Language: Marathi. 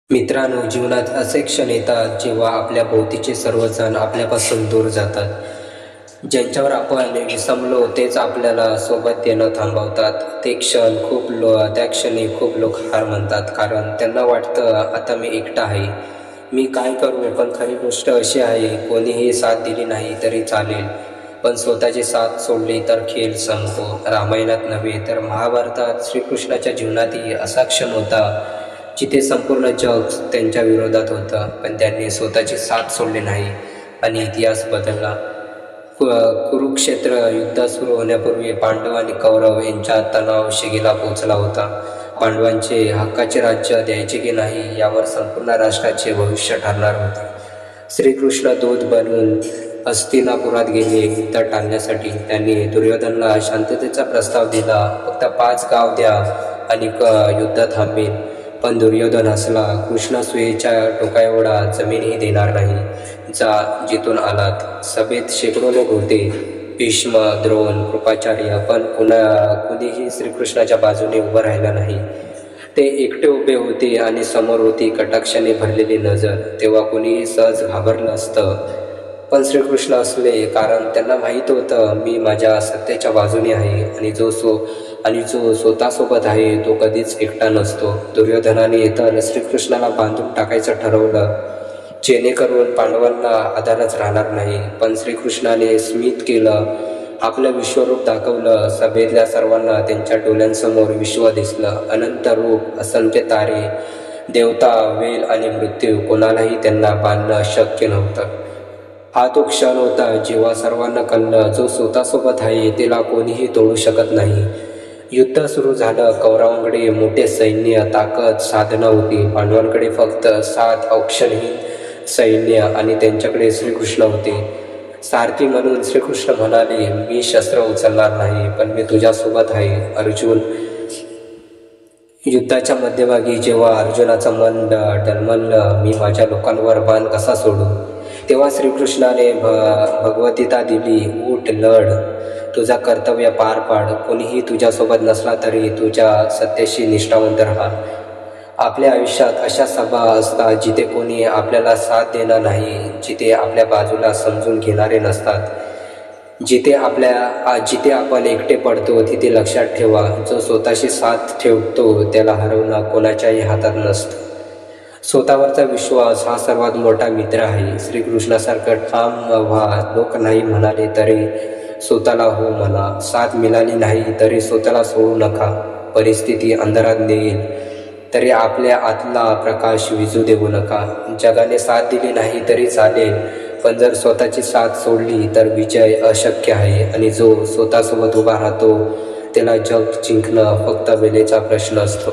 मित्रांनो, जीवनात असे क्षण येतात जेव्हा आपल्या भोवतीचे सर्वजण आपल्यापासून दूर जातात. ज्यांच्यावर आपण विसंबलो तेच आपल्याला सोबत येणं थांबवतात. त्या क्षणी खूप लोक हार म्हणतात, कारण त्यांना वाटतं आता मी एकटा आहे. मी काय करू? पण खरी गोष्ट अशी आहे, कोणीही साथ दिली नाही तरी चालेल, पण स्वतःची साथ सोडली तर खेळ संपतो. रामायणात नव्हे तर महाभारतात श्रीकृष्णाच्या जीवनातही असा क्षण होता जिथे संपूर्ण जग त्यांच्या विरोधात होतं, पण त्यांनी स्वतःची साथ सोडली नाही आणि इतिहास बदलला. कुरुक्षेत्र युद्ध सुरू होण्यापूर्वी पांडव आणि कौरव यांच्यात तणाव शिगेला पोहोचला होता. पांडवांचे हक्काचे राज्य द्यायचे की नाही यावर संपूर्ण राष्ट्राचे भविष्य ठरणार होते. श्रीकृष्ण दूत बनून हस्तिनापुरात गेले युद्ध टाळण्यासाठी. त्यांनी दुर्योधनला शांततेचा प्रस्ताव दिला, फक्त 5 गाव द्या आणि युद्ध थांबेल. पण दुर्योधन हसला, कृष्ण सुयेच्या टोकाएवढा जमीनही देणार नाही. जा, जिथून आलात. सभेत शेकडो लोक होते, भीष्म, द्रोण, कृपाचार्य, पण कुणीही श्रीकृष्णाच्या बाजूने उभं राहिलं नाही. ते एकटे उभे होते आणि समोर होती कटाक्षाने भरलेली नजर. तेव्हा कुणीही सहज घाबरलं असतं, पण श्रीकृष्ण असले, कारण त्यांना माहीत होतं मी माझ्या सत्याच्या बाजूने आहे आणि जो स्वतःसोबत आहे तो कधीच एकटा नसतो. दुर्योधनाने तर श्रीकृष्णाला बांधून टाकायचं ठरवलं, जेणेकरून पांडवांना आधारच राहणार नाही. पण श्रीकृष्णाने स्मित केलं, आपलं विश्वरूप दाखवलं. सभेतल्या सर्वांना त्यांच्या डोळ्यांसमोर विश्व दिसलं. अनंत रूप, असंख्य तारे, देवता, वेल आणि मृत्यू. कोणालाही त्यांना बांधणं शक्य नव्हतं. हा तो क्षण होता जेव्हा सर्वांना कळलं, जो स्वतःसोबत आहे त्याला कोणीही तोडू शकत नाही. युद्ध सुरू झालं. कौरवांकडे मोठे सैन्य, ताकद, साधना होती. पांडवांकडे फक्त 7 औक्षणहीन सैन्य आणि त्यांच्याकडे श्रीकृष्ण होते. सारथी म्हणून श्रीकृष्ण म्हणाले, मी शस्त्र उचलणार नाही, पण मी तुझ्यासोबत आहे. अर्जुन युद्धाच्या मध्यभागी जेव्हा अर्जुनाचं मन डलमललं, मी माझ्या लोकांवर बाण कसा सोडू, तेव्हा श्रीकृष्णाने भगवद्गीता दिली, उठ, लढ, तुझा कर्तव्य पार पाड. कोणीही तुझ्यासोबत नसला तरी तुझ्या सत्याशी निष्ठावंत राहा. आपल्या आयुष्यात अशा सभा असतात जिथे कोणी आपल्याला साथ देणार नाही, जिथे आपल्या बाजूला समजून घेणारे नसतात, जिथे आपण एकटे पडतो. तिथे लक्षात ठेवा, जो स्वतःशी साथ ठेवतो त्याला हरवणं कोणाच्याही हातात नसतं. स्वतःवरचा विश्वास हा सर्वात मोठा मित्र आहे. श्रीकृष्णासारखं ठाम व्हा. लोक नाही म्हणाले तरी स्वतःला हो म्हणा. साथ मिळाली नाही तरी स्वतःला सोडू नका. परिस्थिती अंधारात नेईल तरी आपल्या आतला प्रकाश विझू देऊ नका. जगाने साथ दिली नाही तरी चालेल, पण जर स्वतःची साथ सोडली तर विजय अशक्य आहे. आणि जो स्वतःसोबत उभा राहतो त्याला जग जिंकणं फक्त वेळेचा प्रश्न असतो.